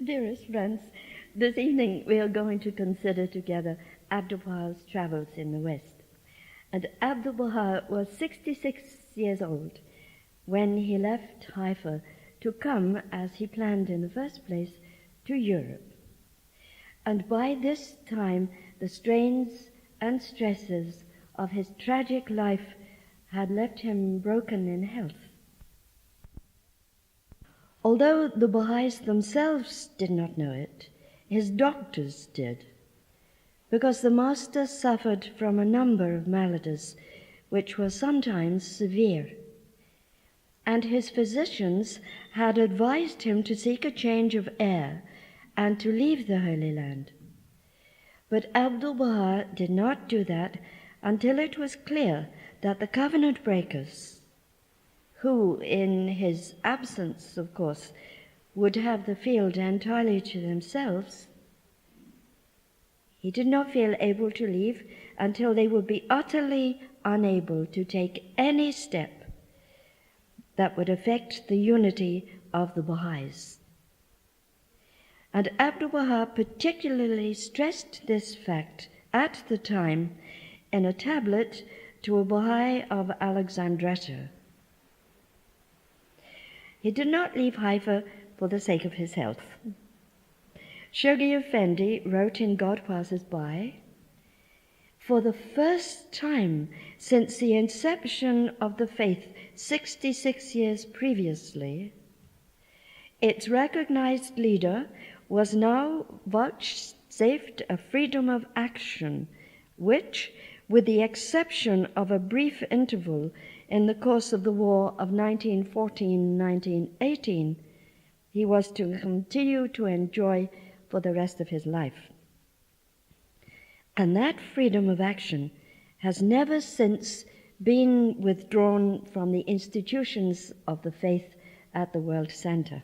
Dearest friends, this evening we are going to consider together Abdu'l Bahá's travels in the West. And Abdu'l Bahá was 66 years old when he left Haifa to come, as he planned in the first place, to Europe. And by this time the strains and stresses of his tragic life had left him broken in health. Although the Baha'is themselves did not know it, his doctors did, because the master suffered from a number of maladies which were sometimes severe, and his physicians had advised him to seek a change of air and to leave the Holy Land. But Abdu'l Bahá did not do that until it was clear that the covenant breakers, who in his absence, of course, would have the field entirely to themselves, he did not feel able to leave until they would be utterly unable to take any step that would affect the unity of the Baha'is. And Abdu'l Bahá particularly stressed this fact at the time in a tablet to a Baha'i of Alexandria. He did not leave Haifa for the sake of his health. Shoghi Effendi wrote in God Passes By, "For the first time since the inception of the faith 66 years previously, its recognized leader was now vouchsafed a freedom of action which, with the exception of a brief interval in the course of the war of 1914-1918, he was to continue to enjoy for the rest of his life. And that freedom of action has never since been withdrawn from the institutions of the faith at the World Center."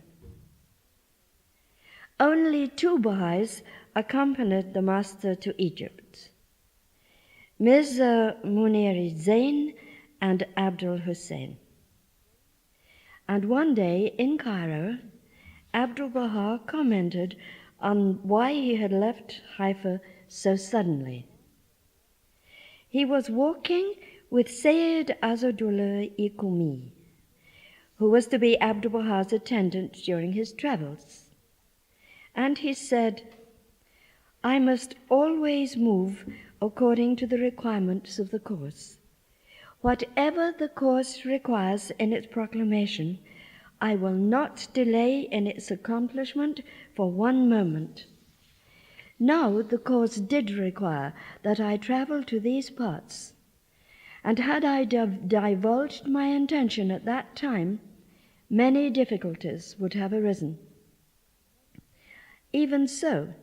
Only two Baha'is accompanied the master to Egypt, Mirza Munir Zain and Abdul Hussein. And one day in Cairo, Abdu'l Bahá commented on why he had left Haifa so suddenly. He was walking with Sayyid Azadullah Ikumi, who was to be Abdu'l Bahá's attendant during his travels. And he said, "I must always move according to the requirements of the course. Whatever the course requires in its proclamation, I will not delay in its accomplishment for one moment. Now the course did require that I travel to these parts, and had I divulged my intention at that time, many difficulties would have arisen. Even so,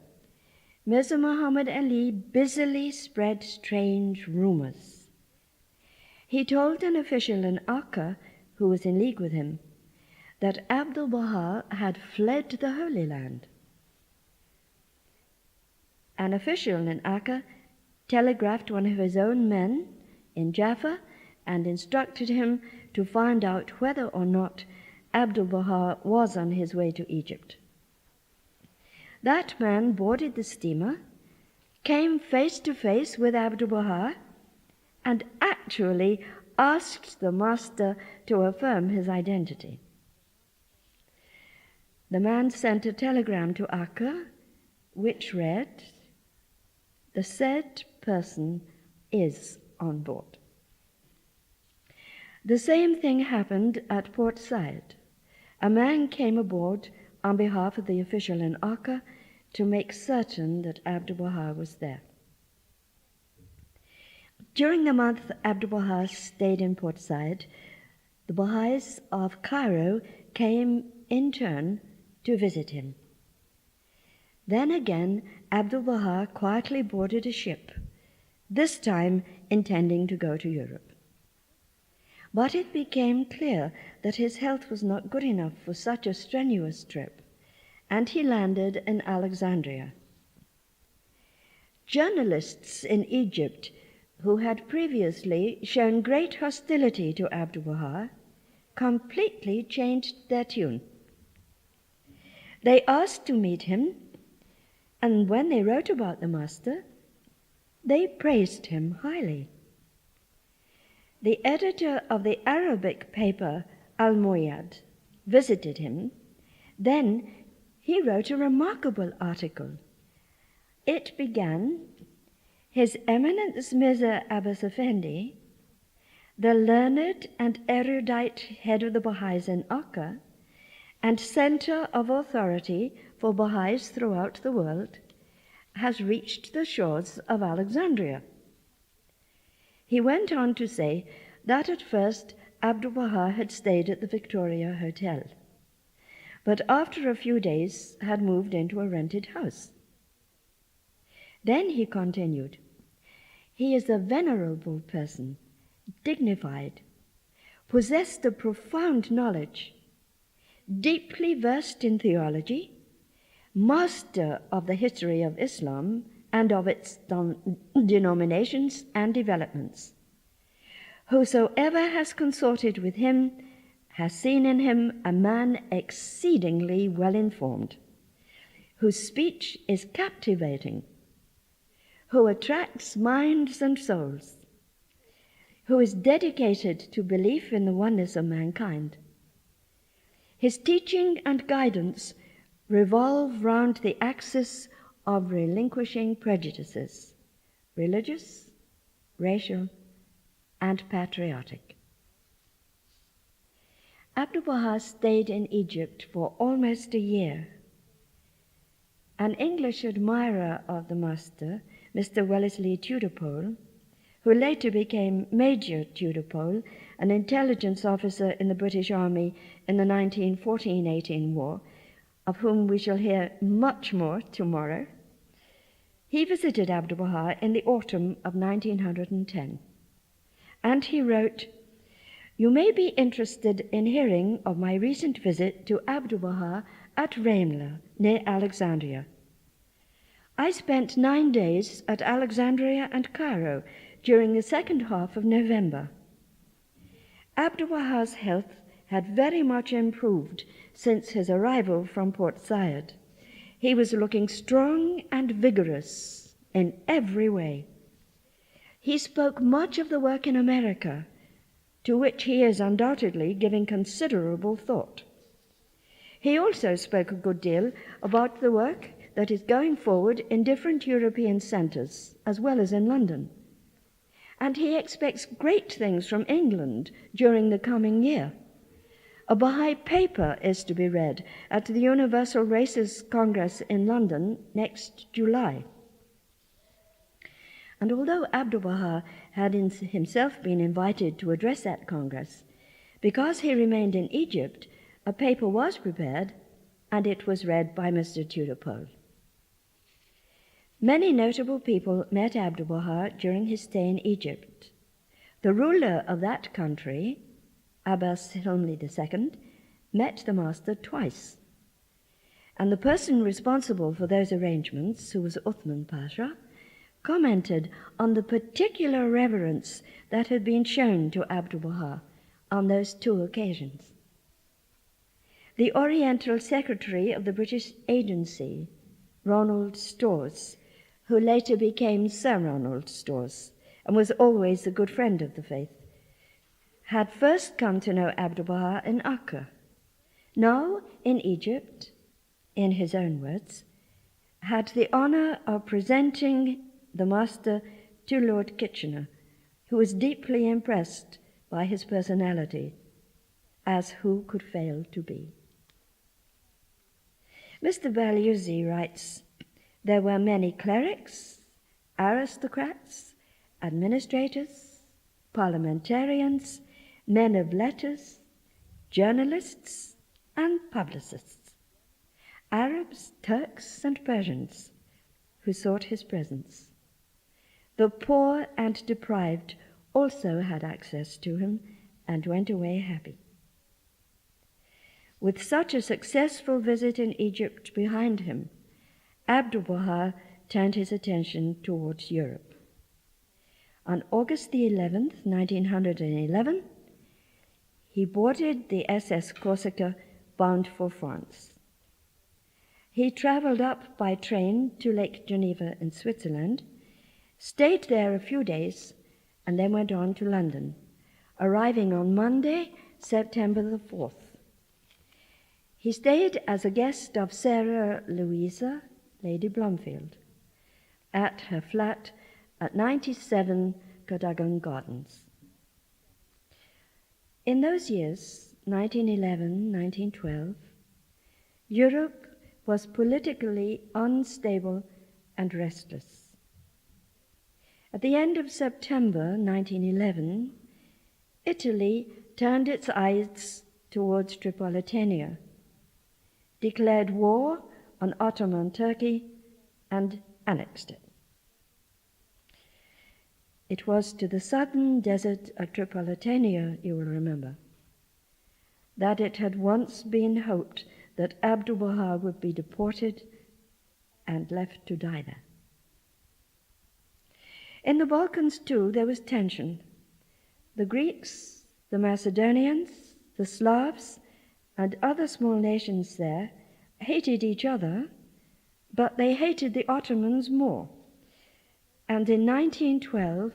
Mirza Muhammad Ali busily spread strange rumors. He told an official in Akka, who was in league with him, that Abdu'l Bahá had fled the Holy Land. An official in Akka telegraphed one of his own men in Jaffa and instructed him to find out whether or not Abdu'l Bahá was on his way to Egypt. That man boarded the steamer, came face to face with Abdu'l Bahá, and actually asked the master to affirm his identity. The man sent a telegram to Akka, which read, "The said person is on board." The same thing happened at Port Said. A man came aboard on behalf of the official in Akka to make certain that Abdu'l Bahá was there. During the month Abdu'l Bahá stayed in Port Said, the Baha'is of Cairo came in turn to visit him. Then again Abdu'l Bahá quietly boarded a ship, this time intending to go to Europe. But it became clear that his health was not good enough for such a strenuous trip, and he landed in Alexandria. Journalists in Egypt, who had previously shown great hostility to Abdu'l Bahá, completely changed their tune. They asked to meet him, and when they wrote about the master, they praised him highly. The editor of the Arabic paper Al-Moyad visited him. Then he wrote a remarkable article. It began, His Eminence Mirza Abbas Effendi, the learned and erudite head of the Baha'is in Akka and center of authority for Baha'is throughout the world, has reached the shores of Alexandria. He went on to say that at first Abdu'l Bahá had stayed at the Victoria Hotel, but after a few days had moved into a rented house. Then he continued, he is a venerable person, dignified, possessed of profound knowledge, deeply versed in theology, master of the history of Islam and of its denominations and developments. Whosoever has consorted with him has seen in him a man exceedingly well informed, whose speech is captivating, who attracts minds and souls, who is dedicated to belief in the oneness of mankind. His teaching and guidance revolve round the axis of relinquishing prejudices, religious, racial, and patriotic. Abdu'l Bahá stayed in Egypt for almost a year. An English admirer of the master, Mr. Wellesley Tudorpole, who later became Major Tudorpole, an intelligence officer in the British Army in the 1914-18 war, of whom we shall hear much more tomorrow, he visited Abdu'l Bahá in the autumn of 1910. And he wrote, "You may be interested in hearing of my recent visit to Abdu'l Bahá at Ramla, near Alexandria. I spent 9 days at Alexandria and Cairo during the second half of November. Abdu'l Bahá's health had very much improved since his arrival from Port Said. He was looking strong and vigorous in every way. He spoke much of the work in America, to which he is undoubtedly giving considerable thought. He also spoke a good deal about the work that is going forward in different European centers, as well as in London. And he expects great things from England during the coming year. A Baha'i paper is to be read at the Universal Races Congress in London next July." And although Abdu'l Bahá had himself been invited to address that Congress, because he remained in Egypt, a paper was prepared, and it was read by Mr. Tudorpole. Many notable people met Abdu'l Bahá during his stay in Egypt. The ruler of that country, Abbas Hilmi II, met the master twice, and the person responsible for those arrangements, who was Uthman Pasha, commented on the particular reverence that had been shown to Abdu'l Bahá on those 2 occasions. The Oriental Secretary of the British Agency, Ronald Storrs, who later became Sir Ronald Storrs and was always a good friend of the faith, had first come to know Abdu'l Bahá in Akka. Now, in Egypt, in his own words, had the honor of presenting the master to Lord Kitchener, who was deeply impressed by his personality, as who could fail to be. Mr. Berliuzzi writes, "There were many clerics, aristocrats, administrators, parliamentarians, men of letters, journalists, and publicists, Arabs, Turks, and Persians, who sought his presence. The poor and deprived also had access to him and went away happy." With such a successful visit in Egypt behind him, Abdu'l Bahá turned his attention towards Europe. On August the 11th, 1911, he boarded the SS Corsica bound for France. He traveled up by train to Lake Geneva in Switzerland, stayed there a few days, and then went on to London, arriving on Monday, September the 4th. He stayed as a guest of Sarah Louisa, Lady Blomfield, at her flat at 97 Cadogan Gardens. In those years, 1911, 1912, Europe was politically unstable and restless. At the end of September 1911, Italy turned its eyes towards Tripolitania, declared war on Ottoman Turkey, and annexed it. It was to the southern desert of Tripolitania, you will remember, that it had once been hoped that Abdu'l Bahá would be deported and left to die there. In the Balkans, too, there was tension. The Greeks, the Macedonians, the Slavs, and other small nations there hated each other, but they hated the Ottomans more. And in 1912,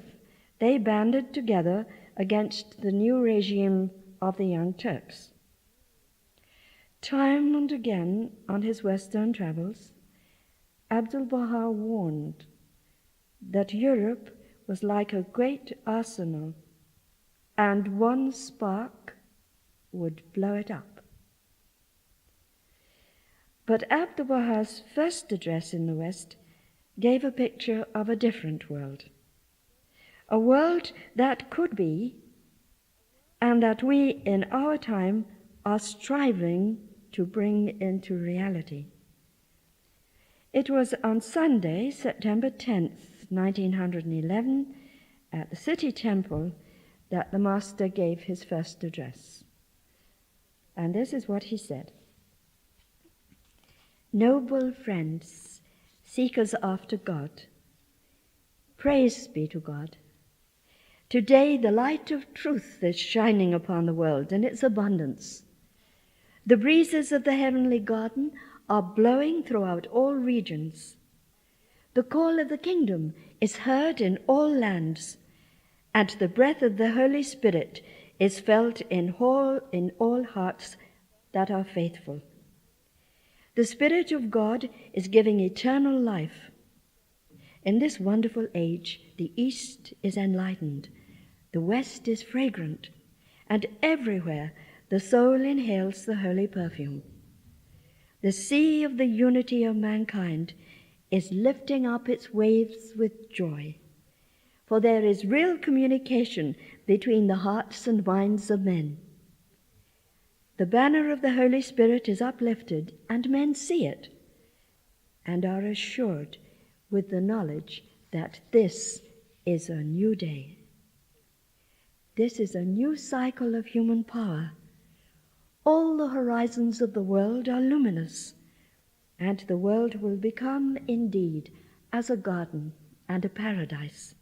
they banded together against the new regime of the Young Turks. Time and again on his Western travels, Abdu'l Bahá warned that Europe was like a great arsenal, and one spark would blow it up. But Abdu'l Bahá's first address in the West gave a picture of a different world, a world that could be, and that we in our time are striving to bring into reality. It was on Sunday, September 10th, 1911, at the City Temple, that the Master gave his first address. And this is what he said. Noble friends, seekers after God, praise be to God. Today the light of truth is shining upon the world in its abundance. The breezes of the heavenly garden are blowing throughout all regions. The call of the kingdom is heard in all lands, and the breath of the Holy Spirit is felt in all hearts that are faithful. The Spirit of God is giving eternal life. In this wonderful age, the East is enlightened, the West is fragrant, and everywhere the soul inhales the holy perfume. The sea of the unity of mankind is lifting up its waves with joy, for there is real communication between the hearts and minds of men. The banner of the Holy Spirit is uplifted, and men see it, and are assured with the knowledge that this is a new day. This is a new cycle of human power. All the horizons of the world are luminous, and the world will become indeed as a garden and a paradise.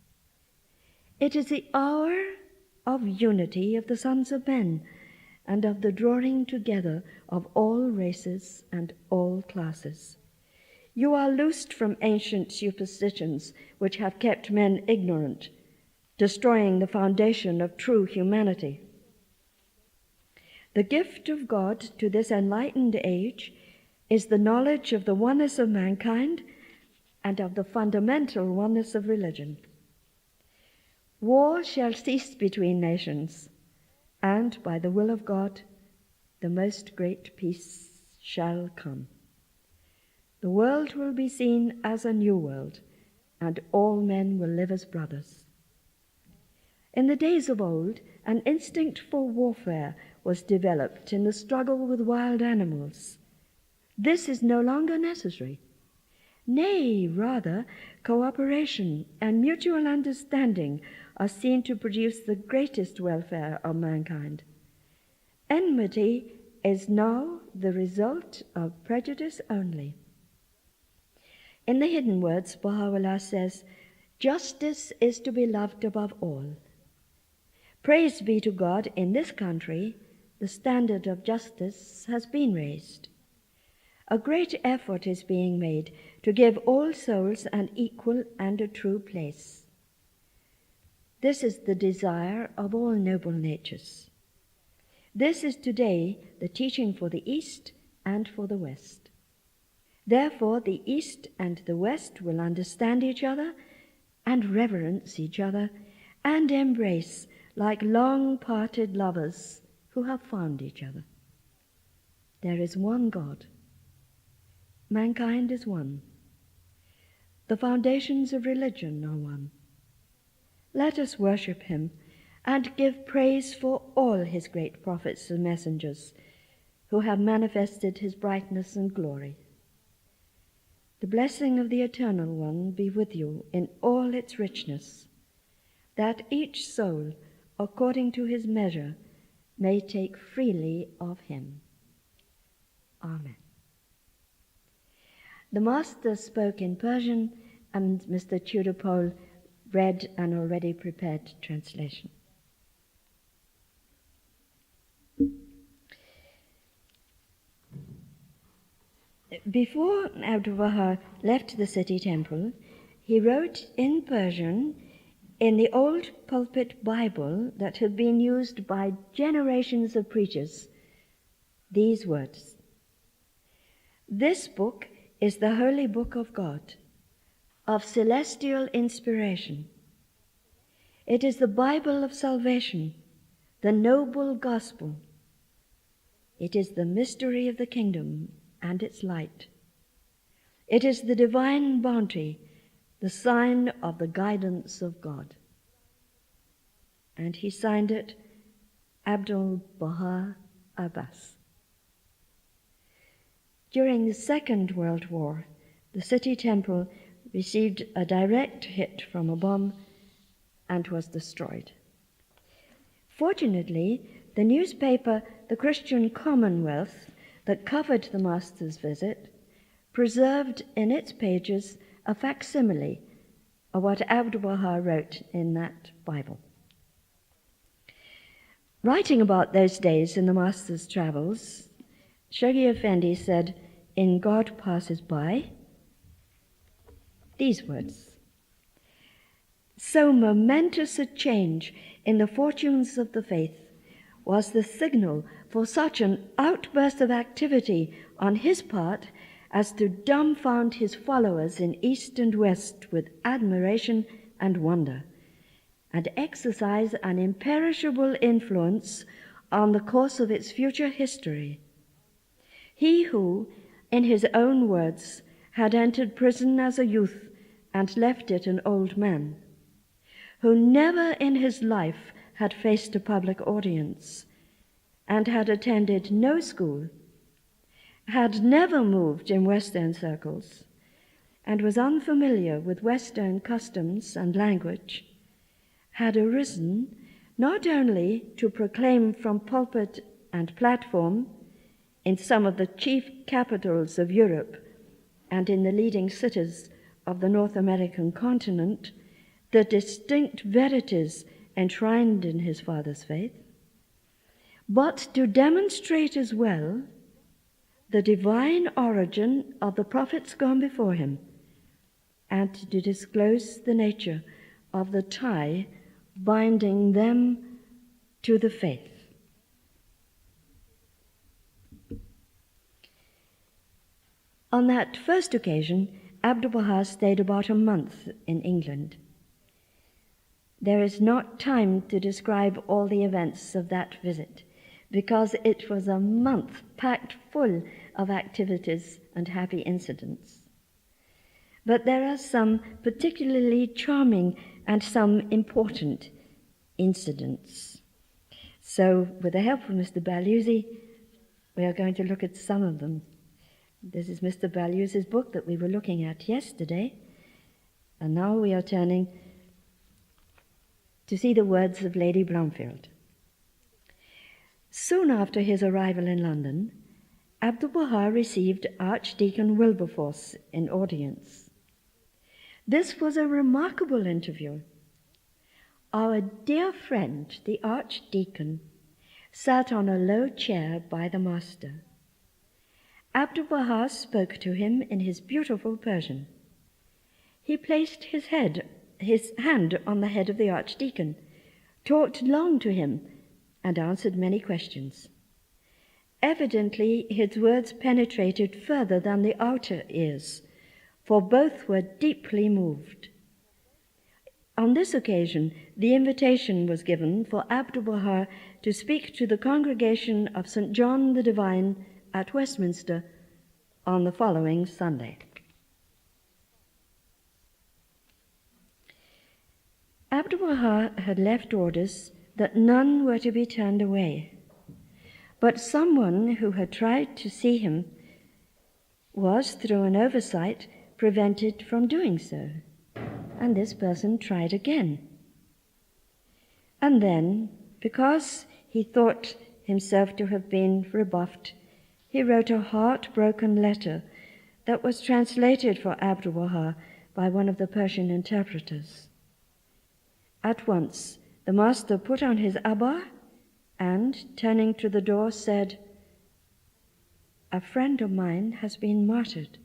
It is the hour of unity of the sons of men, and of the drawing together of all races and all classes. You are loosed from ancient superstitions which have kept men ignorant, destroying the foundation of true humanity. The gift of God to this enlightened age is the knowledge of the oneness of mankind and of the fundamental oneness of religion. War shall cease between nations, and by the will of God, the most great peace shall come. The world will be seen as a new world, and all men will live as brothers. In the days of old, an instinct for warfare was developed in the struggle with wild animals. This is no longer necessary. Nay, rather, cooperation and mutual understanding are seen to produce the greatest welfare of mankind. Enmity is now the result of prejudice only. In the hidden words, Baha'u'llah says, justice is to be loved above all. Praise be to God, in this country, the standard of justice has been raised. a great effort is being made to give all souls an equal and a true place. This is the desire of all noble natures. This is today the teaching for the East and for the West. Therefore, the East and the West will understand each other and reverence each other and embrace like long-parted lovers who have found each other. There is one God. Mankind is one. The foundations of religion are one. Let us worship him and give praise for all his great prophets and messengers who have manifested his brightness and glory. The blessing of the Eternal One be with you in all its richness, that each soul, according to his measure, may take freely of him. Amen. The Master spoke in Persian, and Mr. Tudor-Pole read an already prepared translation. Before Abdu'l Bahá left the city temple, he wrote in Persian in the old pulpit Bible that had been used by generations of preachers these words: "This book is the holy book of God, of celestial inspiration. It is the Bible of salvation, the noble gospel. It is the mystery of the kingdom and its light. It is the divine bounty, the sign of the guidance of God." And he signed it Abdu'l Bahá Abbas. During the Second World War, the city temple received a direct hit from a bomb and was destroyed. Fortunately, the newspaper The Christian Commonwealth that covered the Master's visit preserved in its pages a facsimile of what Abdu'l Bahá wrote in that Bible. Writing about those days in the Master's travels, Shoghi Effendi said in God Passes By these words: "So momentous a change in the fortunes of the faith was the signal for such an outburst of activity on his part as to dumbfound his followers in East and West with admiration and wonder, and exercise an imperishable influence on the course of its future history. He who, in his own words, had entered prison as a youth and left it an old man, who never in his life had faced a public audience, and had attended no school, had never moved in Western circles, and was unfamiliar with Western customs and language, had arisen not only to proclaim from pulpit and platform in some of the chief capitals of Europe and in the leading cities of the North American continent the distinct verities enshrined in his father's faith, but to demonstrate as well the divine origin of the prophets gone before him, and to disclose the nature of the tie binding them to the faith." On that first occasion, Abdu'l Bahá stayed about a month in England. There is not time to describe all the events of that visit, because it was a month packed full of activities and happy incidents. But there are some particularly charming and some important incidents. So, with the help of Mr. Baluzzi, we are going to look at some of them. This is Mr. Baluzzi's book that we were looking at yesterday, and now we are turning to see the words of Lady Blomfield. Soon after his arrival in London, Abdu'l Bahá received Archdeacon Wilberforce in audience. This was a remarkable interview. Our dear friend, the Archdeacon, sat on a low chair by the Master, Abdu'l Bahá spoke to him in his beautiful Persian. He placed his hand on the head of the archdeacon, talked long to him, and answered many questions. Evidently his words penetrated further than the outer ears, for both were deeply moved. On this occasion, the invitation was given for Abdu'l Bahá to speak to the congregation of St. John the Divine at Westminster on the following Sunday. Abdu'l Bahá had left orders that none were to be turned away, but someone who had tried to see him was, through an oversight, prevented from doing so, and this person tried again. And then, because he thought himself to have been rebuffed, he wrote a heartbroken letter that was translated for Abdu'l Bahá by one of the Persian interpreters. At once, the master put on his abba and, turning to the door, said, "A friend of mine has been martyred,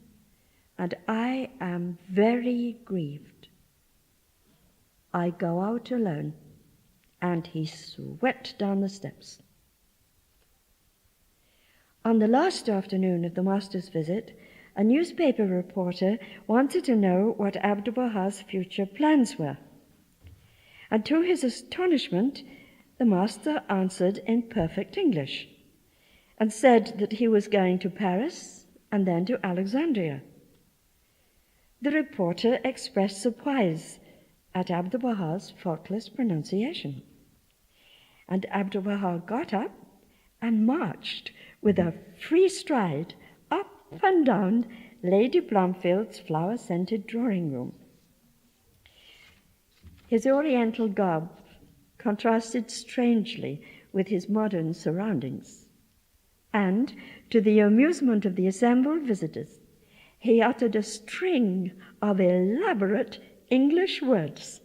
and I am very grieved. I go out alone," and he swept down the steps. On the last afternoon of the master's visit, a newspaper reporter wanted to know what Abdu'l Bahá's future plans were. And to his astonishment, the master answered in perfect English and said that he was going to Paris and then to Alexandria. The reporter expressed surprise at Abdu'l Bahá's faultless pronunciation. And Abdu'l Bahá got up and marched with a free stride up and down Lady Blomfield's flower-scented drawing room. His oriental garb contrasted strangely with his modern surroundings, and, to the amusement of the assembled visitors, he uttered a string of elaborate English words,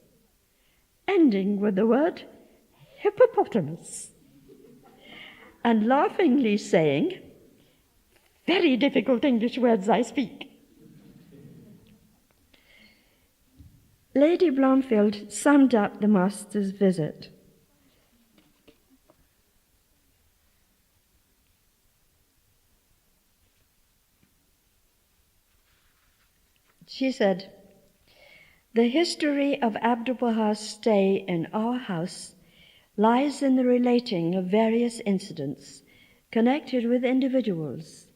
ending with the word hippopotamus, and laughingly saying, "Very difficult English words I speak." Lady Blomfield summed up the master's visit. She said, "The history of Abdu'l Bahá's stay in our house lies in the relating of various incidents connected with individuals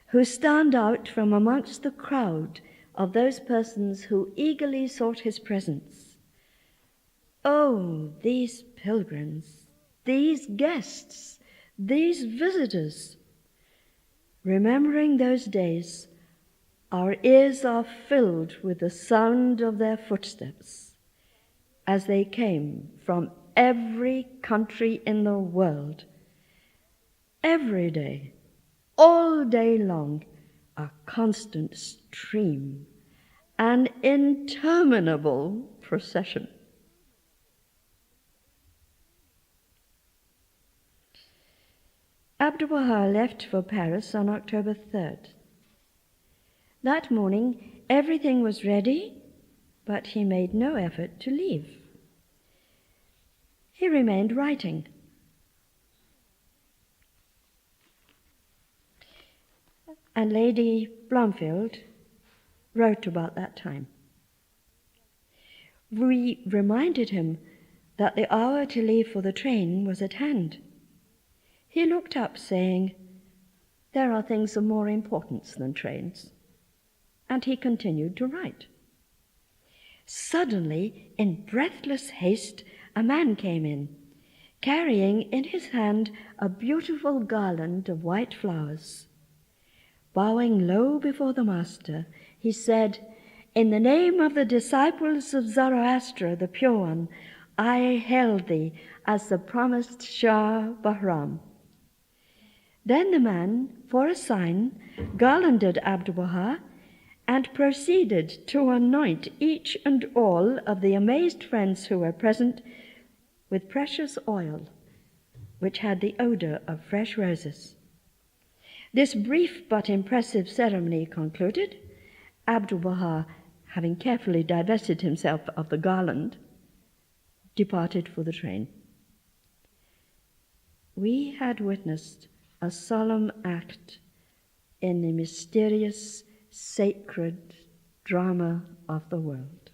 who stand out from amongst the crowd of those persons who eagerly sought his presence. Oh, these pilgrims, these guests, these visitors! Remembering those days, our ears are filled with the sound of their footsteps as they came from every country in the world. Every day, all day long, a constant stream, an interminable procession." Abdu'l Bahá left for Paris on October 3rd. That morning, everything was ready, but he made no effort to leave. He remained writing. And Lady Blomfield wrote about that time. We reminded him that the hour to leave for the train was at hand. He looked up, saying, "There are things of more importance than trains," and he continued to write. Suddenly, in breathless haste, a man came in, carrying in his hand a beautiful garland of white flowers. Bowing low before the master, he said, "In the name of the disciples of Zoroaster, the Pure One, I hail thee as the promised Shah Bahram." Then the man, for a sign, garlanded Abdu'l Bahá and proceeded to anoint each and all of the amazed friends who were present with precious oil, which had the odor of fresh roses. This brief but impressive ceremony concluded, Abdu'l Bahá, having carefully divested himself of the garland, departed for the train. We had witnessed a solemn act in the mysterious, sacred drama of the world.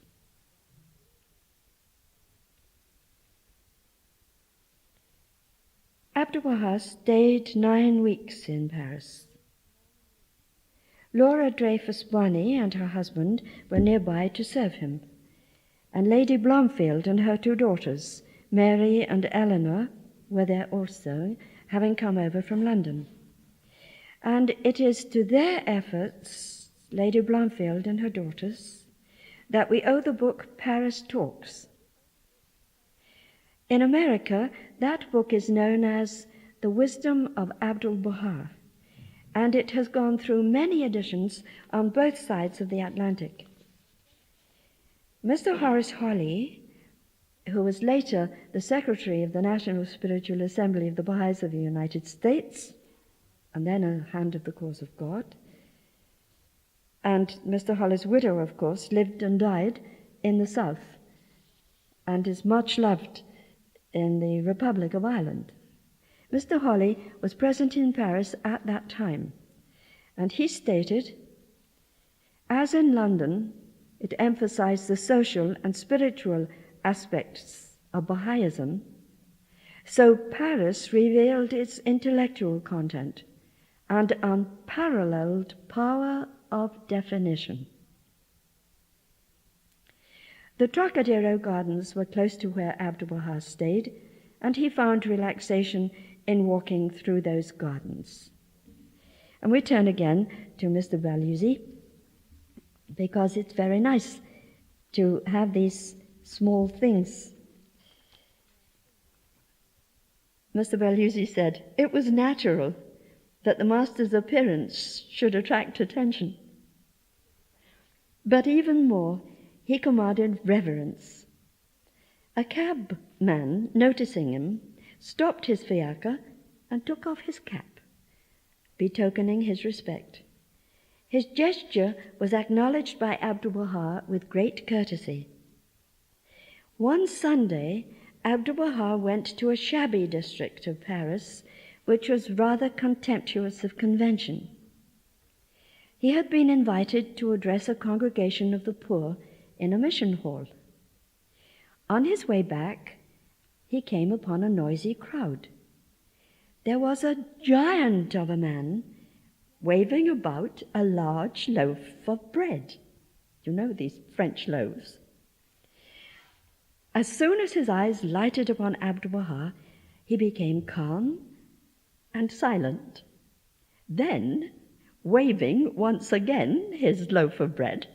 Abdu'l Bahá stayed 9 weeks in Paris. Laura Dreyfus Bonney and her husband were nearby to serve him, and Lady Blomfield and her 2 daughters, Mary and Eleanor, were there also, having come over from London. And it is to their efforts, Lady Blomfield and her daughters, that we owe the book Paris Talks. In America, that book is known as The Wisdom of Abdu'l Bahá, and it has gone through many editions on both sides of the Atlantic. Mr. Horace Holly, who was later the Secretary of the National Spiritual Assembly of the Baha'is of the United States, and then a Hand of the Cause of God, and Mr. Holly's widow, of course, lived and died in the South and is much loved in the Republic of Ireland. Mr. Holly was present in Paris at that time, and he stated, as in London, it emphasized the social and spiritual aspects of Baha'ism, so Paris revealed its intellectual content and unparalleled power of definition. The Trocadero Gardens were close to where Abdu'l Bahá stayed, and he found relaxation in walking through those gardens. And we turn again to Mr. Baluzzi, because it's very nice to have these small things. Mr. Baluzzi said, "It was natural that the master's appearance should attract attention. But even more, he commanded reverence. A cabman, noticing him, stopped his fiacre and took off his cap, betokening his respect. His gesture was acknowledged by Abdu'l Bahá with great courtesy. One Sunday, Abdu'l Bahá went to a shabby district of Paris, which was rather contemptuous of convention. He had been invited to address a congregation of the poor in a mission hall. On his way back, he came upon a noisy crowd. There was a giant of a man waving about a large loaf of bread. You know these French loaves. As soon as his eyes lighted upon Abdu'l Bahá, he became calm and silent. Then, waving once again his loaf of bread,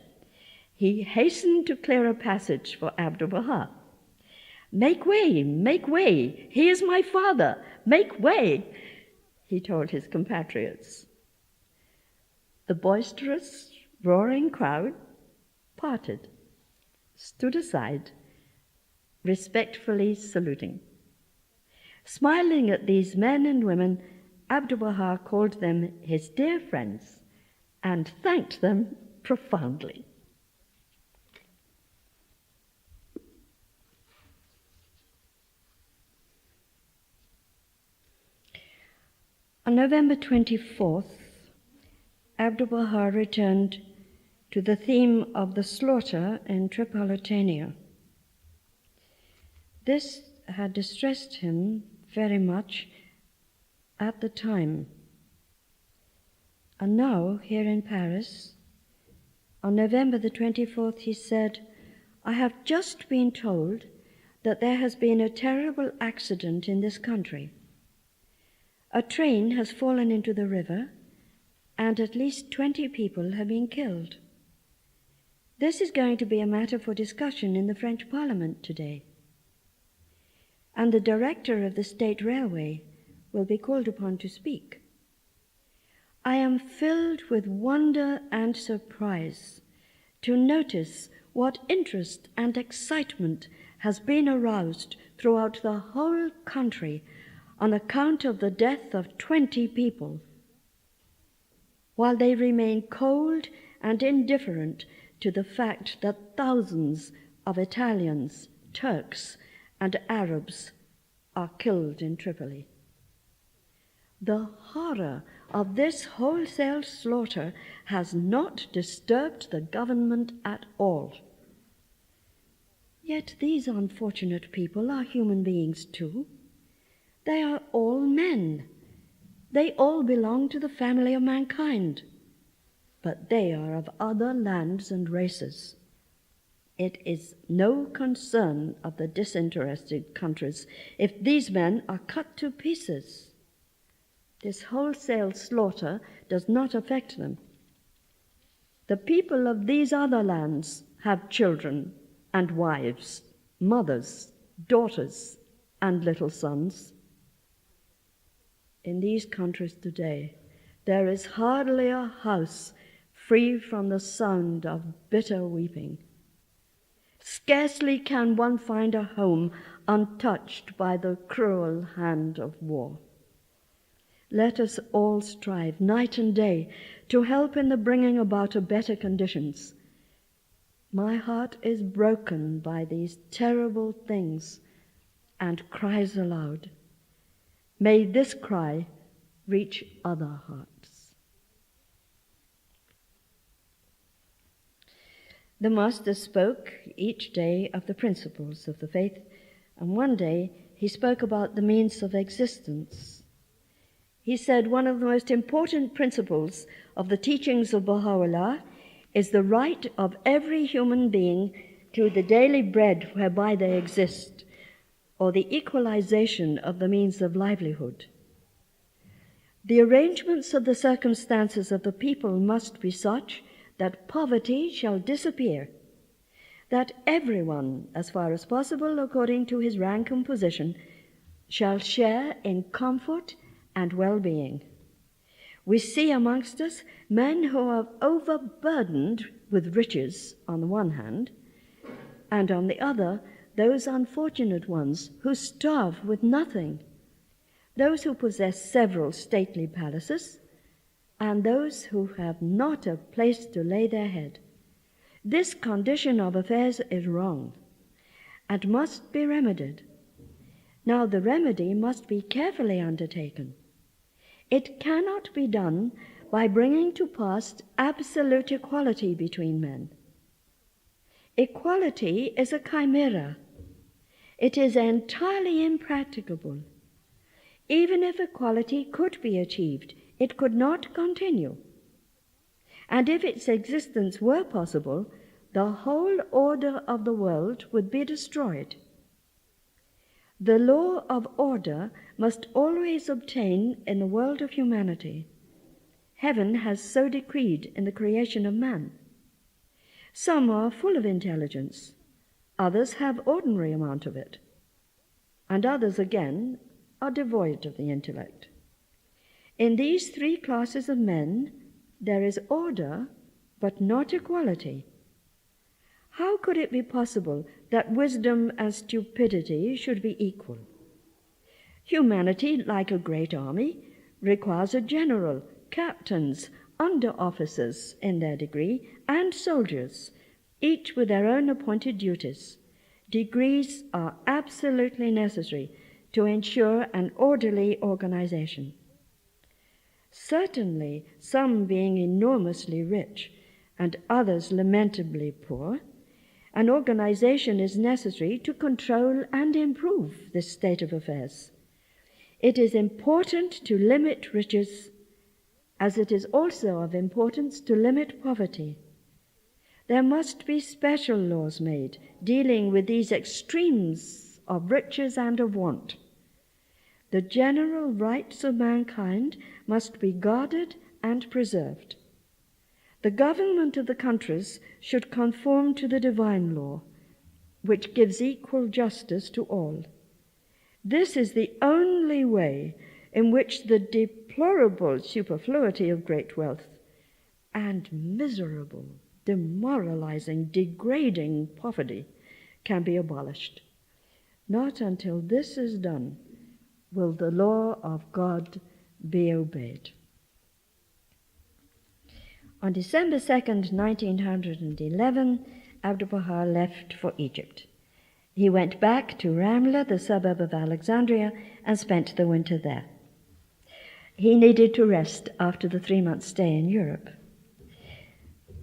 he hastened to clear a passage for Abdu'l Bahá. Make way, he is my father, make way, he told his compatriots. The boisterous, roaring crowd parted, stood aside, respectfully saluting. Smiling at these men and women, Abdu'l Bahá called them his dear friends and thanked them profoundly. On November 24th, Abdu'l Bahá returned to the theme of the slaughter in Tripolitania. This had distressed him very much at the time. And now, here in Paris, on November the 24th, he said, "I have just been told that there has been a terrible accident in this country. A train has fallen into the river, and at least 20 people have been killed. This is going to be a matter for discussion in the French Parliament today, and the director of the State Railway will be called upon to speak. I am filled with wonder and surprise to notice what interest and excitement has been aroused throughout the whole country on account of the death of 20 people. while they remain cold and indifferent to the fact that thousands of Italians, Turks, and Arabs are killed in Tripoli. The horror of this wholesale slaughter has not disturbed the government at all. Yet these unfortunate people are human beings too. They are all men. They all belong to the family of mankind. But they are of other lands and races. It is no concern of the disinterested countries if these men are cut to pieces. This wholesale slaughter does not affect them. The people of these other lands have children and wives, mothers, daughters, and little sons. In these countries today, there is hardly a house free from the sound of bitter weeping. Scarcely can one find a home untouched by the cruel hand of war. Let us all strive night and day to help in the bringing about of better conditions. My heart is broken by these terrible things and cries aloud. May this cry reach other hearts. The Master spoke each day of the principles of the faith, and one day he spoke about the means of existence. He said one of the most important principles of the teachings of Baha'u'llah is the right of every human being to the daily bread whereby they exist, or the equalization of the means of livelihood. The arrangements of the circumstances of the people must be such that poverty shall disappear, that everyone, as far as possible according to his rank and position, shall share in comfort and well-being. We see amongst us men who are overburdened with riches on the one hand, and on the other, those unfortunate ones who starve with nothing, those who possess several stately palaces, and those who have not a place to lay their head. This condition of affairs is wrong and must be remedied. Now the remedy must be carefully undertaken. It cannot be done by bringing to pass absolute equality between men. Equality is a chimera. It is entirely impracticable. Even if equality could be achieved, it could not continue. And if its existence were possible, the whole order of the world would be destroyed. The law of order must always obtain in the world of humanity. Heaven has so decreed in the creation of man. Some are full of intelligence, others have ordinary amount of it, and others again are devoid of the intellect. In these three classes of men, there is order, but not equality. How could it be possible that wisdom and stupidity should be equal? Humanity, like a great army, requires a general, captains, under-officers in their degree, and soldiers, each with their own appointed duties. Degrees are absolutely necessary to ensure an orderly organization. Certainly, some being enormously rich and others lamentably poor, an organization is necessary to control and improve this state of affairs. It is important to limit riches, as it is also of importance to limit poverty. There must be special laws made dealing with these extremes of riches and of want. The general rights of mankind must be guarded and preserved. The government of the countries should conform to the divine law, which gives equal justice to all. This is the only way in which the deplorable superfluity of great wealth and miserable, demoralizing, degrading poverty can be abolished. Not until this is done will the law of God be obeyed. On December 2nd, 1911, Abdu'l Bahá left for Egypt. He went back to Ramla, the suburb of Alexandria, and spent the winter there. He needed to rest after the 3-month stay in Europe.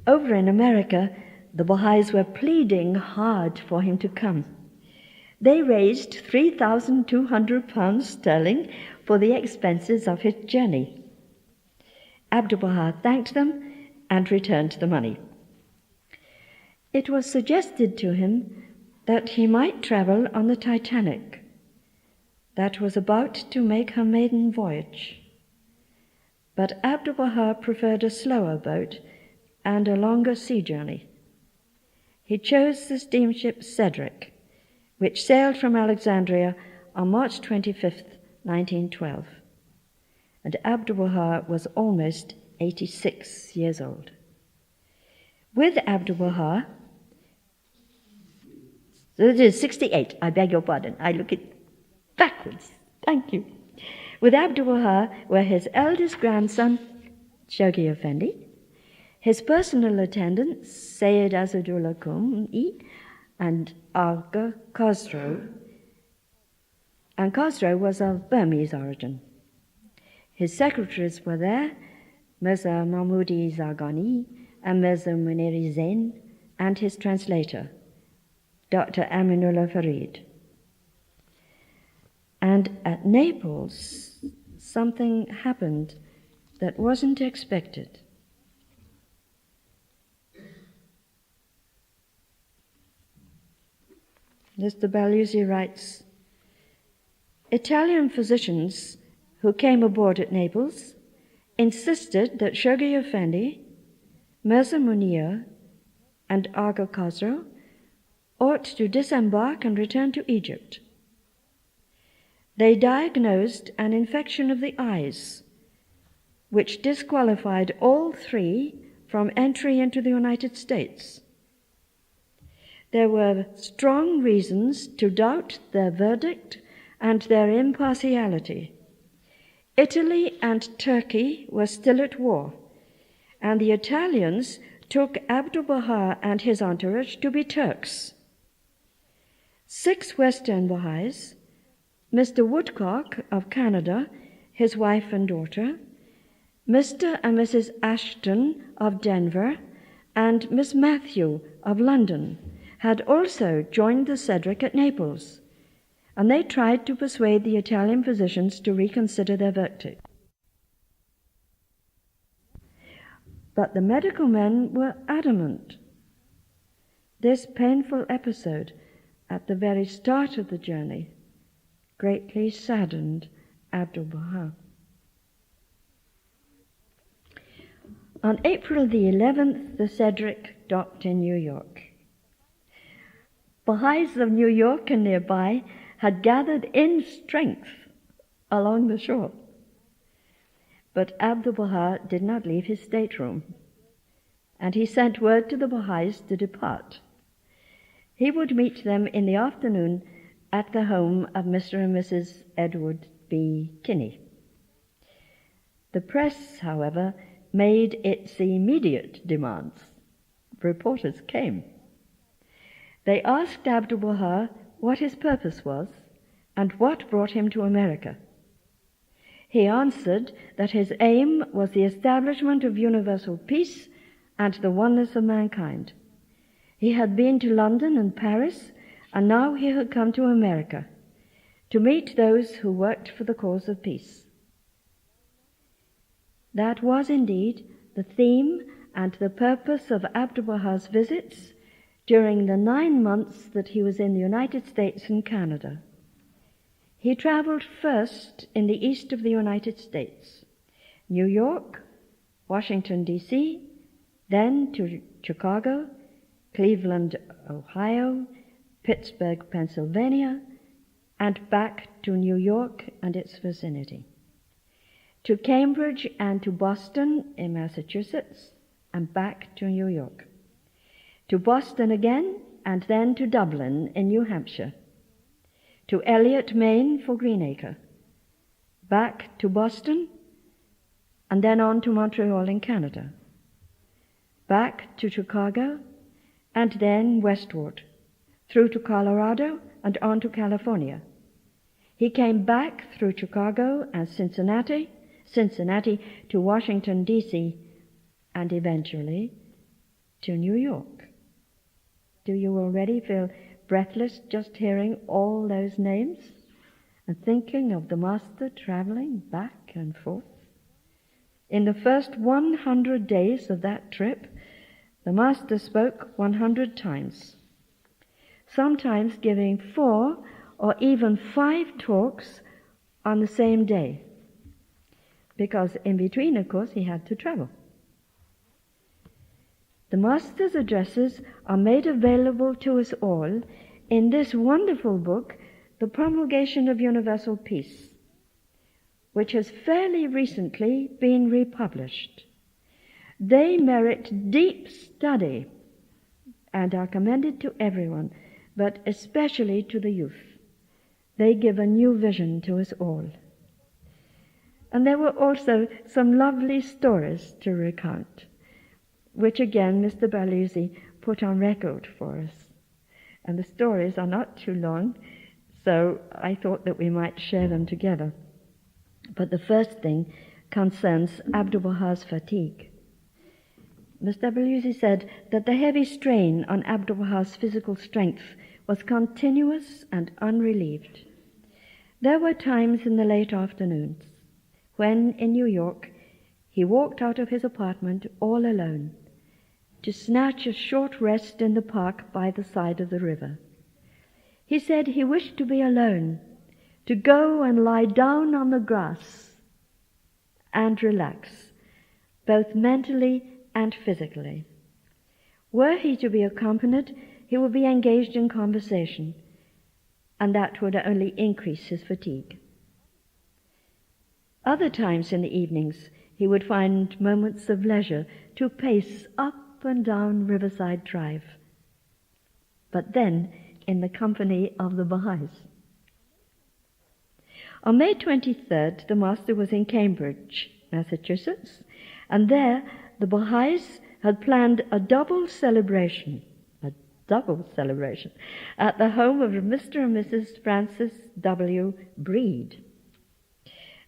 Over in America, the Baha'is were pleading hard for him to come. They raised £3,200 for the expenses of his journey. Abdu'l Bahá thanked them and returned the money. It was suggested to him that he might travel on the Titanic, that was about to make her maiden voyage. But Abdu'l Bahá preferred a slower boat and a longer sea journey. He chose the steamship Cedric, which sailed from Alexandria on March 25th, 1912. And Abdu'l Bahá was almost 86 years old. With Abdu'l Bahá, so it is 68, I beg your pardon, I look it backwards, thank you. With Abdu'l Bahá were his eldest grandson, Shoghi Effendi, his personal attendants, Sayyid Asadullah Qum'i and Aga Khosrow, and Khosrow was of Burmese origin. His secretaries were there, Mirza Mahmudi Zargani and Mirza Muniri Zain, and his translator, Dr. Aminullah Farid. And at Naples, something happened that wasn't expected. Mr. Baluzzi writes, Italian physicians who came aboard at Naples insisted that Shoghi Effendi, Mirza Munir, and Aga Khosrow ought to disembark and return to Egypt. They diagnosed an infection of the eyes, which disqualified all three from entry into the United States. There were strong reasons to doubt their verdict and their impartiality. Italy and Turkey were still at war, and the Italians took Abdu'l Bahá and his entourage to be Turks. 6 Western Baha'is, Mr. Woodcock of Canada, his wife and daughter, Mr. and Mrs. Ashton of Denver, and Miss Matthew of London, had also joined the Cedric at Naples, and they tried to persuade the Italian physicians to reconsider their verdict. But the medical men were adamant. This painful episode at the very start of the journey greatly saddened Abdu'l Bahá. On April the 11th, the Cedric docked in New York. Baha'is of New York and nearby had gathered in strength along the shore. But Abdu'l Bahá did not leave his stateroom, and he sent word to the Baha'is to depart. He would meet them in the afternoon at the home of Mr. and Mrs. Edward B. Kinney. The press, however, made its immediate demands. Reporters came. They asked Abdu'l Bahá what his purpose was and what brought him to America. He answered that his aim was the establishment of universal peace and the oneness of mankind. He had been to London and Paris, and now he had come to America to meet those who worked for the cause of peace. That was indeed the theme and the purpose of Abdu'l Bahá's visits during the 9 months that he was in the United States and Canada. He traveled first in the east of the United States, New York, Washington, D.C., then to Chicago, Cleveland, Ohio, Pittsburgh, Pennsylvania, and back to New York and its vicinity, to Cambridge and to Boston in Massachusetts, and back to New York, to Boston again, and then to Dublin in New Hampshire, to Eliot, Maine for Greenacre, back to Boston, and then on to Montreal in Canada. back to Chicago, and then westward, through to Colorado and on to California. He came back through Chicago and Cincinnati to Washington, D.C., and eventually to New York. Do you already feel breathless just hearing all those names and thinking of the Master traveling back and forth? In the first 100 days of that trip, the Master spoke 100 times, sometimes giving 4 or even 5 talks on the same day, because in between, of course, he had to travel. The Master's addresses are made available to us all in this wonderful book, The Promulgation of Universal Peace, which has fairly recently been republished. They merit deep study and are commended to everyone, but especially to the youth. They give a new vision to us all. And there were also some lovely stories to recount, which again Mr. Baluzzi put on record for us. And the stories are not too long, so I thought that we might share them together. But the first thing concerns Abdu'l Bahā's fatigue. Mr. Baluzzi said that the heavy strain on Abdu'l Bahā's physical strength was continuous and unrelieved. There were times in the late afternoons when, in New York, he walked out of his apartment all alone to snatch a short rest in the park by the side of the river. He said he wished to be alone, to go and lie down on the grass and relax, both mentally and physically. Were he to be accompanied, he would be engaged in conversation, and that would only increase his fatigue. Other times in the evenings, he would find moments of leisure to pace up and down Riverside Drive, but then in the company of the Baha'is. On May 23rd, the Master was in Cambridge, Massachusetts, and there the Baha'is had planned a double celebration at the home of Mr. and Mrs. Francis W. Breed.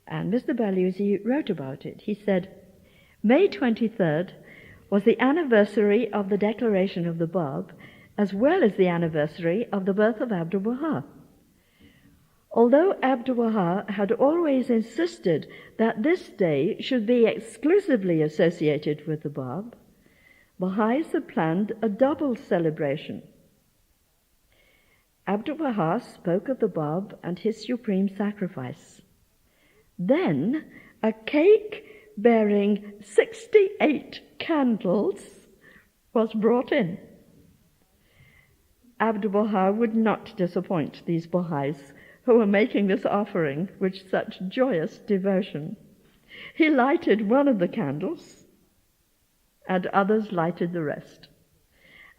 And Mr. Baluzzi wrote about it. He said, May 23rd was the anniversary of the declaration of the Bab, as well as the anniversary of the birth of Abdu'l Bahá. Although Abdu'l Bahá had always insisted that this day should be exclusively associated with the Bab, Baha'is had planned a double celebration. Abdu'l Bahá spoke of the Bab and his supreme sacrifice. Then a cake bearing 68 candles was brought in. Abdu'l Bahá would not disappoint these Baha'is who were making this offering with such joyous devotion. He lighted one of the candles, and others lighted the rest.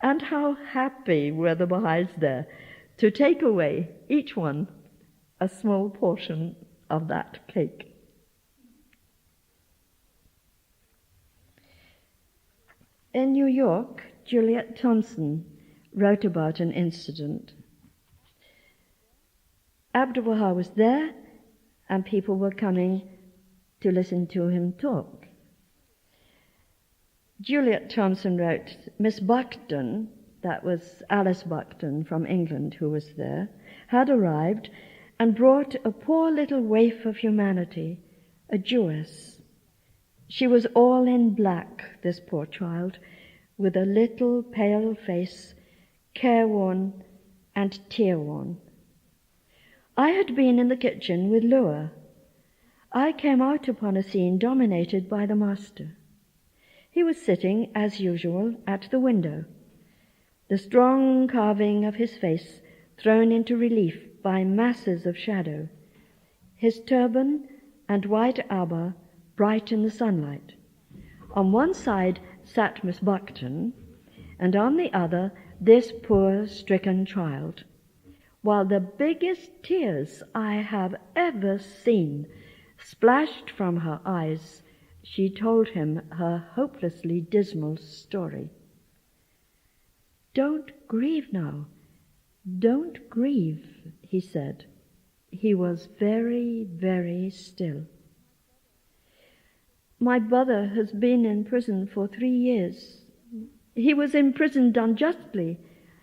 And how happy were the Baha'is there to take away, each one, a small portion of that cake. In New York, Juliet Thompson wrote about an incident. Abdu'l Bahá was there, and people were coming to listen to him talk. Juliet Thompson wrote, Miss Buckton, that was Alice Buckton from England who was there, had arrived and brought a poor little waif of humanity, a Jewess. She was all in black, this poor child, with a little pale face, careworn and tear-worn. I had been in the kitchen with Lua. I came out upon a scene dominated by the Master. He was sitting, as usual, at the window, the strong carving of his face thrown into relief by masses of shadow, his turban and white abba bright in the sunlight. On one side sat Miss Buckton, and on the other this poor stricken child, while the biggest tears I have ever seen splashed from her eyes She told him her hopelessly dismal story. "Don't grieve now. Don't grieve," he said. He was very, very still. "My brother has been in prison for 3 years. He was imprisoned unjustly.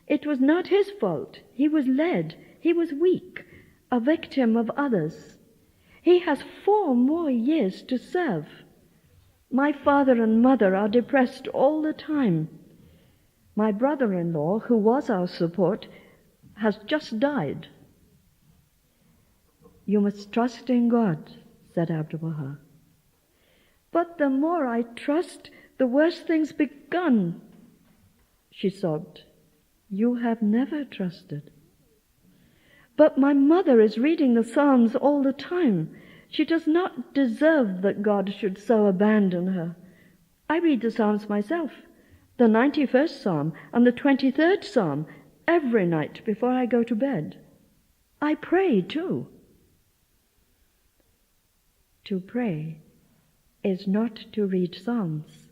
It was not his fault. He was led. He was weak, a victim of others. He has 4 more years to serve. My father and mother are depressed all the time. My brother-in-law, who was our support, has just died." "You must trust in God," said Abdu'l Bahá. "But the more I trust, the worse things begun," she sobbed. "You have never trusted." "But my mother is reading the Psalms all the time. She does not deserve that God should so abandon her. I read the Psalms myself, the 91st Psalm and the 23rd Psalm, every night before I go to bed. I pray too." To pray is not to read Psalms.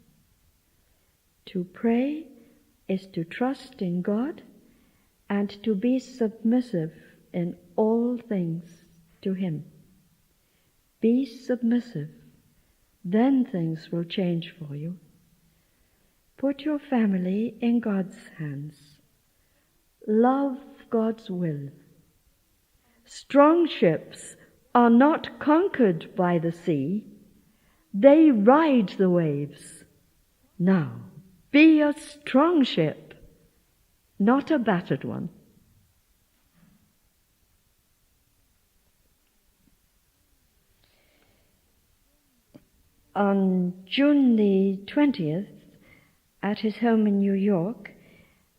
To pray is to trust in God and to be submissive in all things to Him. Be submissive, then things will change for you. Put your family in God's hands. Love God's will. Strong ships are not conquered by the sea. They ride the waves. Now, be a strong ship, not a battered one. On June the 20th, at his home in New York,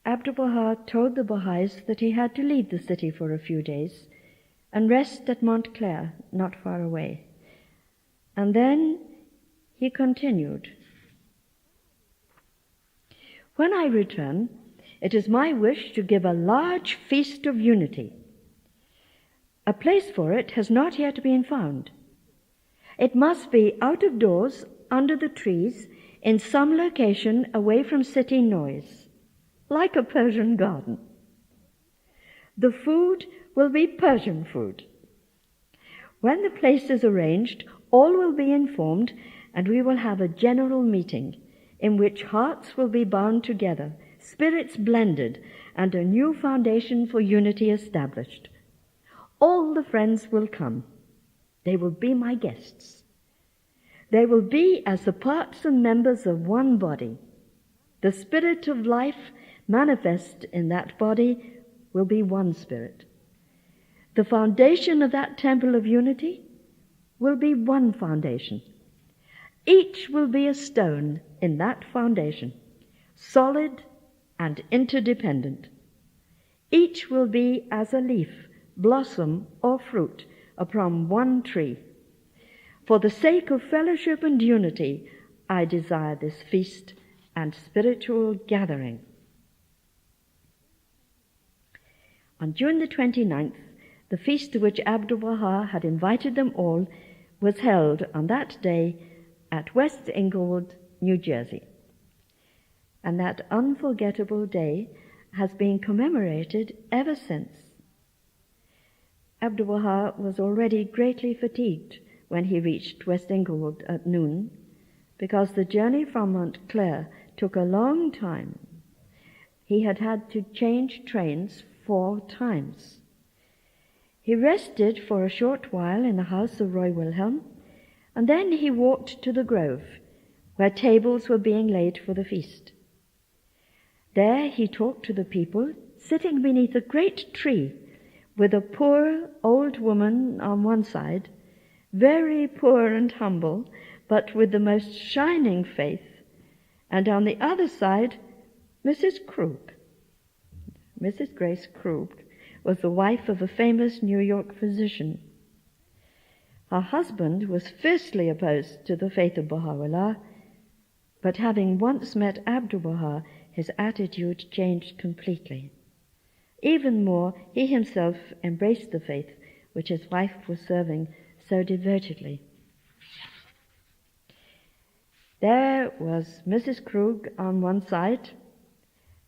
Abdu'l Bahá told the Baha'is that he had to leave the city for a few days and rest at Montclair, not far away. And then he continued, "When I return, it is my wish to give a large feast of unity. A place for it has not yet been found. It must be out of doors, under the trees, in some location away from city noise, like a Persian garden. The food will be Persian food. When the place is arranged, all will be informed, and we will have a general meeting in which hearts will be bound together, spirits blended, and a new foundation for unity established. All the friends will come. They will be my guests. They will be as the parts and members of one body. The spirit of life manifest in that body will be one spirit. The foundation of that temple of unity will be one foundation. Each will be a stone in that foundation, solid and interdependent. Each will be as a leaf, blossom, or fruit upon one tree. For the sake of fellowship and unity, I desire this feast and spiritual gathering." On June the 29th, the feast to which Abdu'l Bahá had invited them all was held on that day at West Englewood, New Jersey. And that unforgettable day has been commemorated ever since. Abdu'l Bahá was already greatly fatigued when he reached West Englewood at noon, because the journey from Montclair took a long time. He had had to change trains 4 times. He rested for a short while in the house of Roy Wilhelm, and then he walked to the grove, where tables were being laid for the feast. There he talked to the people, sitting beneath a great tree, with a poor old woman on one side, very poor and humble, but with the most shining faith, and on the other side, Mrs. Krug. Mrs. Grace Krug was the wife of a famous New York physician. Her husband was fiercely opposed to the faith of Baha'u'llah, but having once met Abdu'l Bahá, his attitude changed completely. Even more, he himself embraced the faith which his wife was serving so devotedly. There was Mrs. Krug on one side,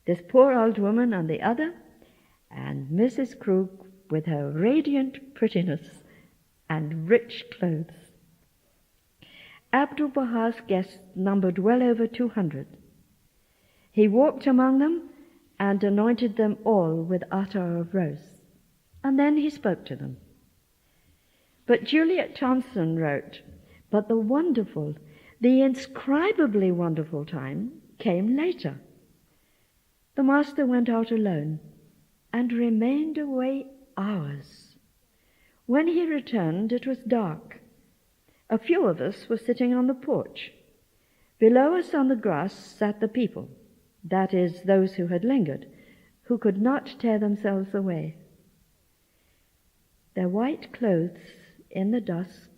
this poor old woman on the other, and Mrs. Krug with her radiant prettiness and rich clothes. Abdu'l Bahā's guests numbered well over 200. He walked among them and anointed them all with attar of rose, and then he spoke to them. But Juliet Thompson wrote, "But the wonderful, the inscribably wonderful time came later. The Master went out alone and remained away hours. When he returned, it was dark. A few of us were sitting on the porch. Below us on the grass sat the people, that is, those who had lingered, who could not tear themselves away. Their white clothes in the dusk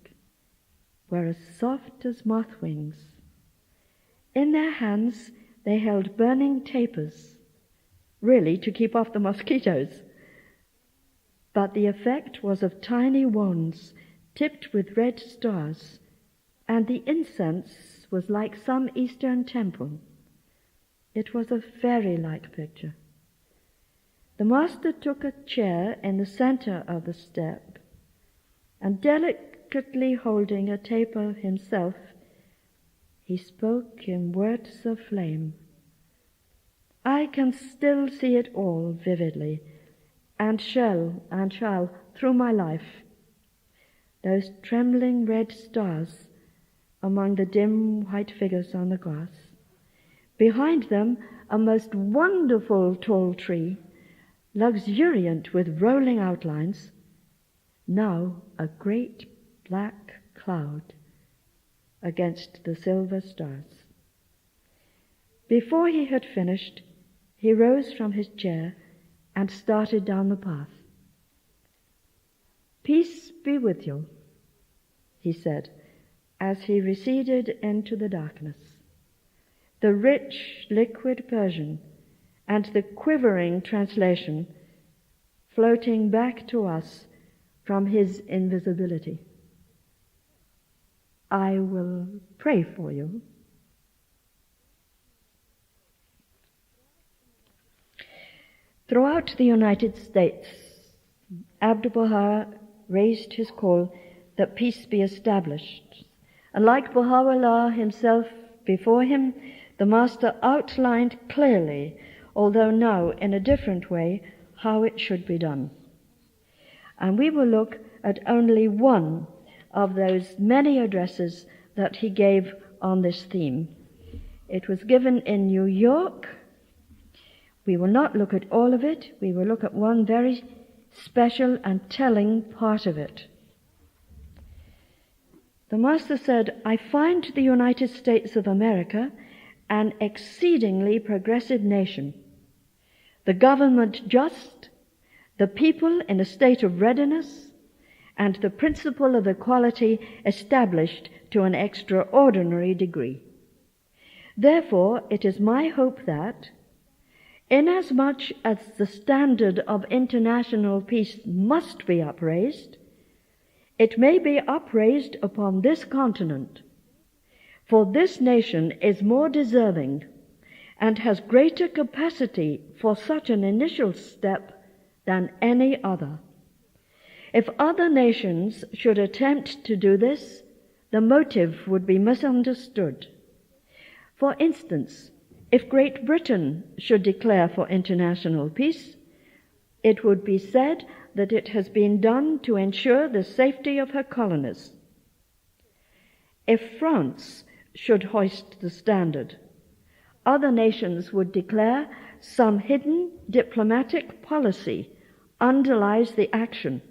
were as soft as moth wings. In their hands they held burning tapers, really to keep off the mosquitoes. But the effect was of tiny wands tipped with red stars, and the incense was like some Eastern temple. It was a fairy-like picture. The Master took a chair in the center of the step, and delicately holding a taper himself, he spoke in words of flame. I can still see it all vividly, and shall, through my life, those trembling red stars among the dim white figures on the grass. Behind them, a most wonderful tall tree, luxuriant with rolling outlines, now a great black cloud against the silver stars." Before he had finished, he rose from his chair and started down the path. "Peace be with you," he said, as he receded into the darkness. The rich, liquid Persian and the quivering translation floating back to us from his invisibility. "I will pray for you." Throughout the United States, Abdu'l Bahá raised his call that peace be established. And like Baha'u'llah himself before him, the Master outlined clearly, although now in a different way, how it should be done. And we will look at only one of those many addresses that he gave on this theme. It was given in New York. We will not look at all of it. We will look at one very special and telling part of it. The Master said, "I find the United States of America an exceedingly progressive nation, the government just, the people in a state of readiness, and the principle of equality established to an extraordinary degree. Therefore, it is my hope that, inasmuch as the standard of international peace must be upraised, it may be upraised upon this continent, for this nation is more deserving and has greater capacity for such an initial step than any other. If other nations should attempt to do this, the motive would be misunderstood. For instance, if Great Britain should declare for international peace, it would be said that it has been done to ensure the safety of her colonies. If France should hoist the standard, other nations would declare some hidden diplomatic policy underlies the action.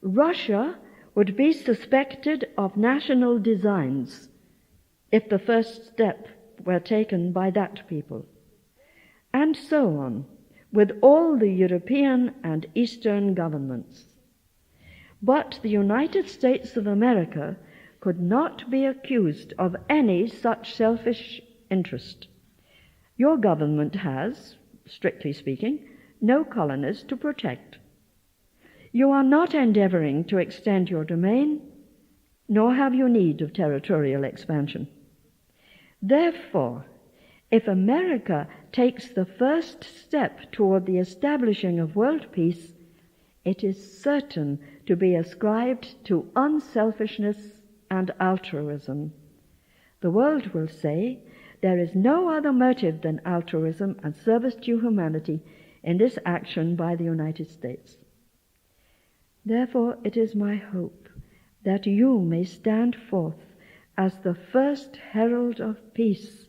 Russia would be suspected of national designs if the first step were taken by that people, and so on, with all the European and Eastern governments. But the United States of America could not be accused of any such selfish interest. Your government has, strictly speaking, no colonies to protect. You are not endeavoring to extend your domain, nor have you need of territorial expansion. Therefore, if America takes the first step toward the establishing of world peace, it is certain to be ascribed to unselfishness and altruism. The world will say there is no other motive than altruism and service to humanity in this action by the United States. Therefore, it is my hope that you may stand forth as the first herald of peace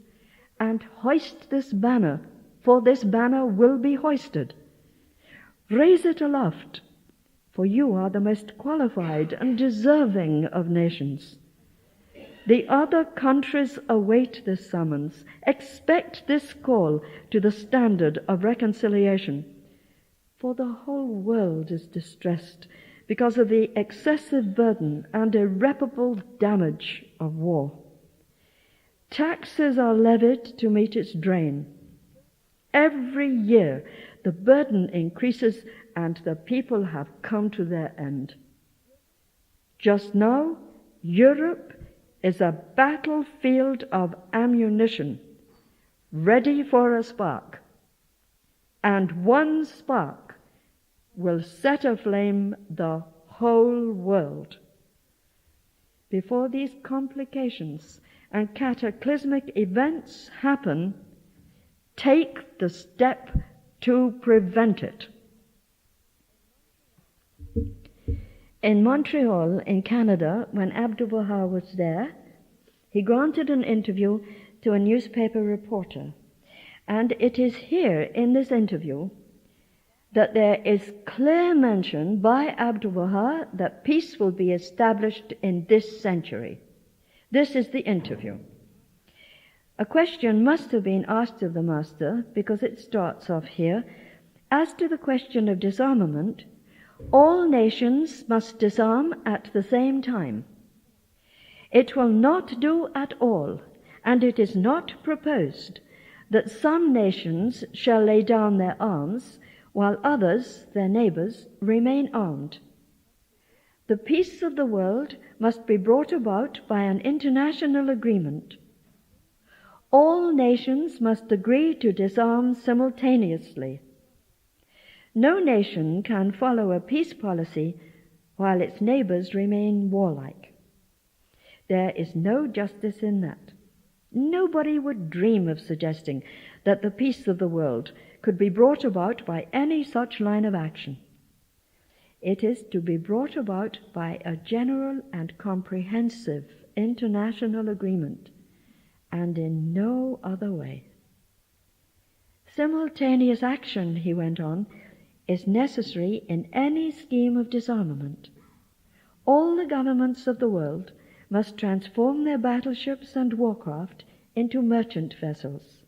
and hoist this banner, for this banner will be hoisted. Raise it aloft, for you are the most qualified and deserving of nations. The other countries await this summons, expect this call to the standard of reconciliation, for the whole world is distressed because of the excessive burden and irreparable damage of war. Taxes are levied to meet its drain. Every year the burden increases and the people have come to their end. Just now, Europe is a battlefield of ammunition, ready for a spark, and one spark will set aflame the whole world. Before these complications and cataclysmic events happen, take the step to prevent it. In Montreal, in Canada, when Abdu'l Bahá was there, he granted an interview to a newspaper reporter. And it is here in this interview that there is clear mention by Abdu'l Bahá that peace will be established in this century. This is the interview. A question must have been asked of the master, because it starts off here. As to the question of disarmament, all nations must disarm at the same time. It will not do at all, and it is not proposed, that some nations shall lay down their arms, while others, their neighbors, remain armed. The peace of the world must be brought about by an international agreement. All nations must agree to disarm simultaneously. No nation can follow a peace policy while its neighbors remain warlike. There is no justice in that. Nobody would dream of suggesting that the peace of the world could be brought about by any such line of action. It is to be brought about by a general and comprehensive international agreement, and in no other way. Simultaneous action, he went on, is necessary in any scheme of disarmament. All the governments of the world must transform their battleships and warcraft into merchant vessels.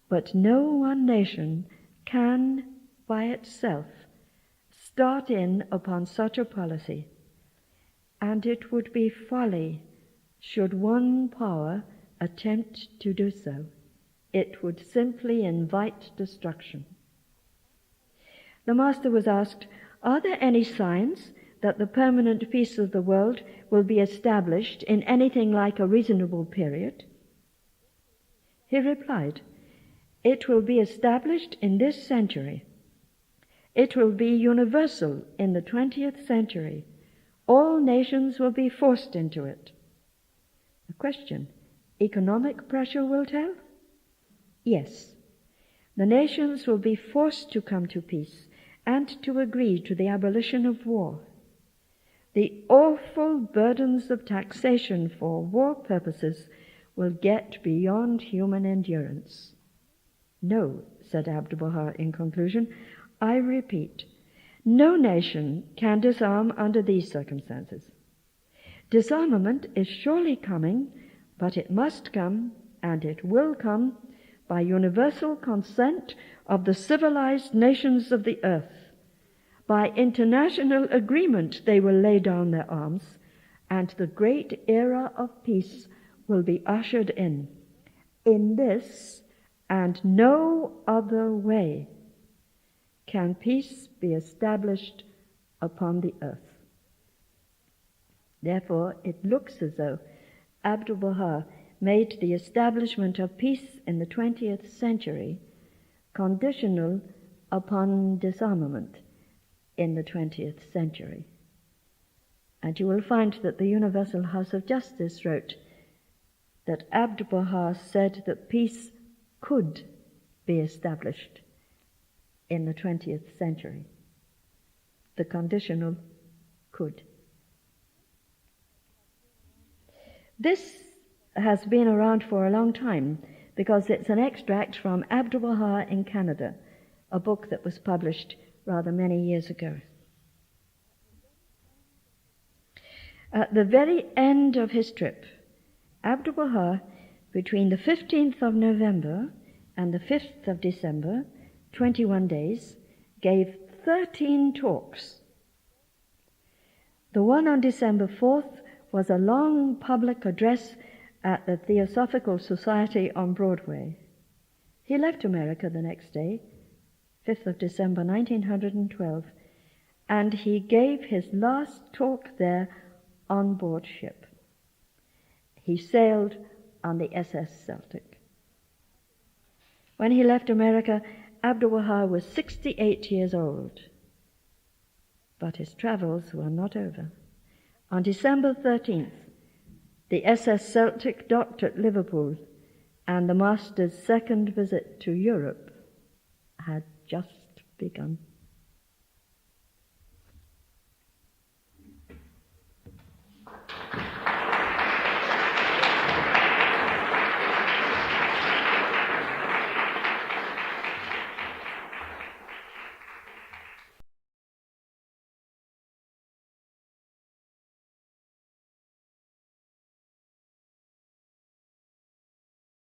But no one nation can, by itself, start in upon such a policy, and it would be folly should one power attempt to do so. It would simply invite destruction. The master was asked, are there any signs that the permanent peace of the world will be established in anything like a reasonable period? He replied, it will be established in this century. It will be universal in the 20th century. All nations will be forced into it. The question, economic pressure will tell? Yes. The nations will be forced to come to peace and to agree to the abolition of war. The awful burdens of taxation for war purposes will get beyond human endurance. No, said Abdu'l Bahá in conclusion, I repeat, no nation can disarm under these circumstances. Disarmament is surely coming, but it must come, and it will come, by universal consent of the civilized nations of the earth. By international agreement they will lay down their arms, and the great era of peace will be ushered in. In this and no other way can peace be established upon the earth. Therefore, it looks as though Abdu'l Bahá made the establishment of peace in the 20th century conditional upon disarmament in the 20th century. And you will find that the Universal House of Justice wrote that Abdu'l Bahá said that peace could be established in the 20th century. The conditional could. This has been around for a long time because it's an extract from Abdu'l Bahá in Canada, a book that was published rather many years ago. At the very end of his trip, Abdu'l Bahá, between the 15th of November and the 5th of December, 21 days, gave 13 talks. The one on December 4th was a long public address at the Theosophical Society on Broadway. He left America the next day, 5th of December 1912, and he gave his last talk there on board ship. He sailed on the SS Celtic. When he left America, Abdu'l Bahá was 68 years old. But his travels were not over. On December 13th, the SS Celtic docked at Liverpool, and the Master's second visit to Europe had just begun.